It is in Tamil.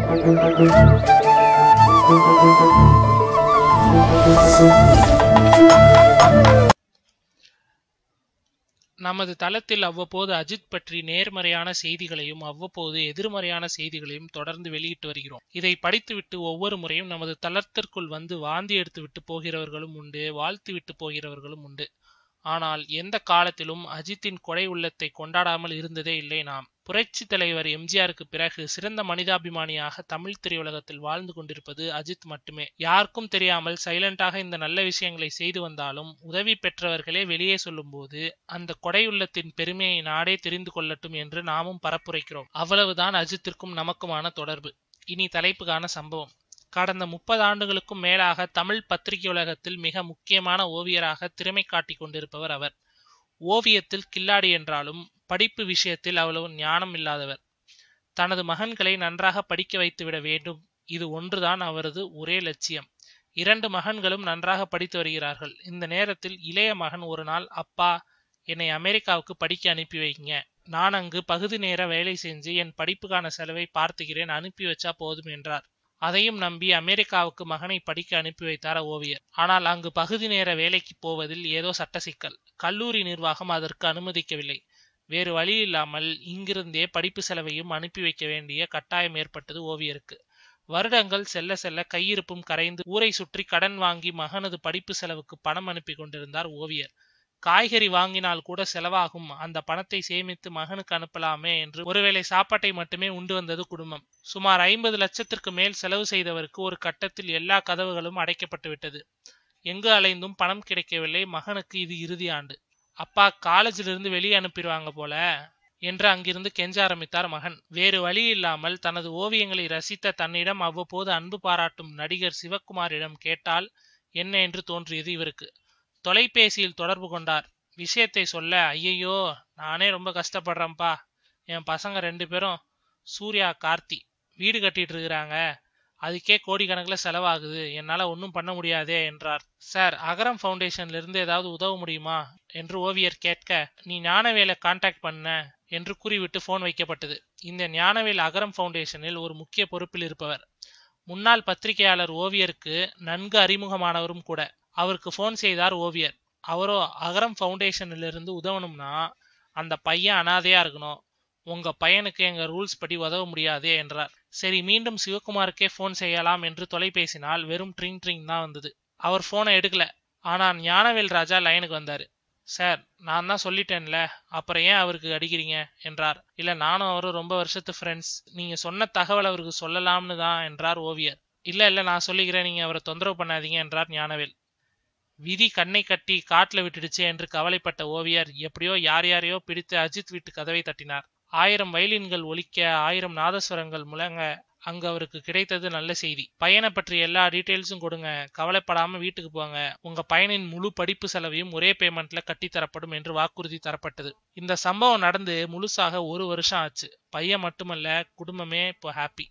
நமது தளத்தில் அவ்வப்போது அஜித் பற்றி நேர்மறையான செய்திகளையும் அவ்வப்போது எதிர்மறையான செய்திகளையும் தொடர்ந்து வெளியிட்டு வருகிறோம். இதை படித்துவிட்டு ஒவ்வொரு முறையும் நமது தளத்திற்குள் வந்து வாந்தி எடுத்துவிட்டு போகிறவர்களும் உண்டு, வாழ்த்து விட்டு போகிறவர்களும் உண்டு. ஆனால் எந்த காலத்திலும் அஜித்தின் கொடை உள்ளத்தை கொண்டாடாமல் இருந்ததே இல்லை நாம். புரட்சி தலைவர் எம்ஜிஆருக்கு பிறகு சிறந்த மனிதாபிமானியாக தமிழ் திரையுலகத்தில் வாழ்ந்து கொண்டிருப்பது அஜித் மட்டுமே. யாருக்கும் தெரியாமல் சைலண்டாக இந்த நல்ல விஷயங்களை செய்து வந்தாலும் உதவி பெற்றவர்களே வெளியே சொல்லும் போது அந்த கொடை உள்ளத்தின் பெருமையை நாடே தெரிந்து கொள்ளட்டும் என்று நாமும் பரப்புரைக்கிறோம். அவ்வளவுதான் அஜித்திற்கும் நமக்குமான தொடர்பு. இனி தலைப்புக்கான சம்பவம். கடந்த 30 ஆண்டுகளுக்கும் மேலாக தமிழ் பத்திரிகை உலகத்தில் மிக முக்கியமான ஓவியராக திறமை காட்டிக் கொண்டிருப்பவர் அவர். ஓவியத்தில் கில்லாடி என்றாலும் படிப்பு விஷயத்தில் அவ்வளவு ஞானம் இல்லாதவர். தனது மகன்களை நன்றாக படிக்க வைத்துவிட வேண்டும், இது ஒன்றுதான் அவரது ஒரே லட்சியம். 2 மகன்களும் நன்றாக படித்து வருகிறார்கள். இந்த நேரத்தில் இளைய மகன் ஒரு நாள், அப்பா, என்னை அமெரிக்காவுக்கு படிக்க அனுப்பி வைங்க, நான் அங்கு பகுதி நேர வேலை செஞ்சு என் படிப்புக்கான செலவை பார்த்துக்கிறேன், அனுப்பி வச்சா போதும் என்றார். அதையும் நம்பி அமெரிக்காவுக்கு மகனை படிக்க அனுப்பி வைத்தார் ஓவியர். ஆனால் அங்கு பகுதி நேர வேலைக்கு போவதில் ஏதோ சட்ட சிக்கல். கல்லூரி நிர்வாகம் அதற்கு அனுமதிக்கவில்லை. வேறு வழி இல்லாமல் இங்கிருந்தே படிப்பு செலவையும் அனுப்பி வைக்க வேண்டிய கட்டாயம் ஏற்பட்டது ஓவியருக்கு. வருடங்கள் செல்ல செல்ல கையிருப்பும் கரைந்து ஊரை சுற்றி கடன் வாங்கி மகனது படிப்பு செலவுக்கு பணம் அனுப்பி கொண்டிருந்தார் ஓவியர். காய்கறி வாங்கினால் கூட செலவாகும், அந்த பணத்தை சேமித்து மகனுக்கு அனுப்பலாமே என்று ஒருவேளை சாப்பாட்டை மட்டுமே உண்டு வந்தது குடும்பம். சுமார் 50 லட்சத்திற்கு மேல் செலவு செய்தவருக்கு ஒரு கட்டத்தில் எல்லா கதவுகளும் அடைக்கப்பட்டு விட்டது. எங்கு அலைந்தும் பணம் கிடைக்கவில்லை. மகனுக்கு இது இறுதி ஆண்டு. அப்பா, காலேஜிலிருந்து வெளியே அனுப்பிடுவாங்க போல என்று அங்கிருந்து கெஞ்ச ஆரம்பித்தார் மகன். வேறு வழி இல்லாமல் தனது ஓவியங்களை ரசித்த தன்னிடம் அவ்வப்போது அன்பு பாராட்டும் நடிகர் சிவக்குமாரிடம் கேட்டால் என்ன என்று தோன்றியது இவருக்கு. தொலைபேசியில் தொடர்பு கொண்டார். விஷயத்தை சொல்ல, ஐயையோ, நானே ரொம்ப கஷ்டப்படுறேன்ப்பா, என் பசங்க 2 பேரும் சூர்யா, கார்த்தி வீடு கட்டிட்டு இருக்கிறாங்க, அதுக்கே கோடிக்கணக்கில் செலவாகுது, என்னால ஒன்றும் பண்ண முடியாதே என்றார். சார், அகரம் ஃபவுண்டேஷன்ல இருந்து ஏதாவது உதவ முடியுமா என்று ஓவியர் கேட்க, நீ ஞானவேலை கான்டாக்ட் பண்ண என்று கூறிவிட்டு போன் வைக்கப்பட்டது. இந்த ஞானவேல் அகரம் ஃபவுண்டேஷனில் ஒரு முக்கிய பொறுப்பில் இருப்பவர். முன்னாள் பத்திரிகையாளர் ஓவியருக்கு நன்கு அறிமுகமானவரும் கூட. அவருக்கு போன் செய்தார் ஓவியர். அவரோ, அகரம் ஃபவுண்டேஷனிலிருந்து உதவணும்னா அந்த பையன் அனாதையா இருக்கணும், உங்க பையனுக்கு எங்க ரூல்ஸ் படி உதவ முடியாதே என்றார். சரி, மீண்டும் சிவகுமாருக்கே போன் செய்யலாம் என்று தொலைபேசினால் வெறும் ட்ரிங் ட்ரிங் தான் வந்தது. அவர் போனை எடுக்கல. ஆனால் ஞானவேல் ராஜா லைனுக்கு வந்தாரு. சார், நான் தான் சொல்லிட்டேன்ல, அப்புறம் ஏன் அவருக்கு அடிக்கிறீங்க என்றார். இல்ல, நானும் அவரும் ரொம்ப வருஷத்து ஃப்ரெண்ட்ஸ், நீங்க சொன்ன தகவல் அவருக்கு சொல்லலாம்னு தான் என்றார் ஓவியர். இல்ல, நான் சொல்லிக்கிறேன், நீங்க அவரை தொந்தரவு பண்ணாதீங்க என்றார் ஞானவேல். விதி கண்ணை கட்டி காட்டுல விட்டுடுச்சு என்று கவலைப்பட்ட ஓவியர் எப்படியோ யாரையோ பிடித்து அஜித் வீட்டு கதவை தட்டினார். 1000 வயலின்கள் ஒலிக்க, 1000 நாதஸ்வரங்கள் முழங்க அங்கு அவருக்கு கிடைத்தது நல்ல செய்தி. பையனை பற்றி எல்லா டீட்டெயில்ஸும் கொடுங்க, கவலைப்படாம வீட்டுக்கு போங்க, உங்க பையனின் முழு படிப்பு செலவையும் ஒரே பேமெண்ட்ல கட்டி தரப்படும் என்று வாக்குறுதி தரப்பட்டது. இந்த சம்பவம் நடந்து முழுசாக 1 வருஷம் ஆச்சு. பையன் மட்டுமல்ல, குடும்பமே இப்போ ஹாப்பி.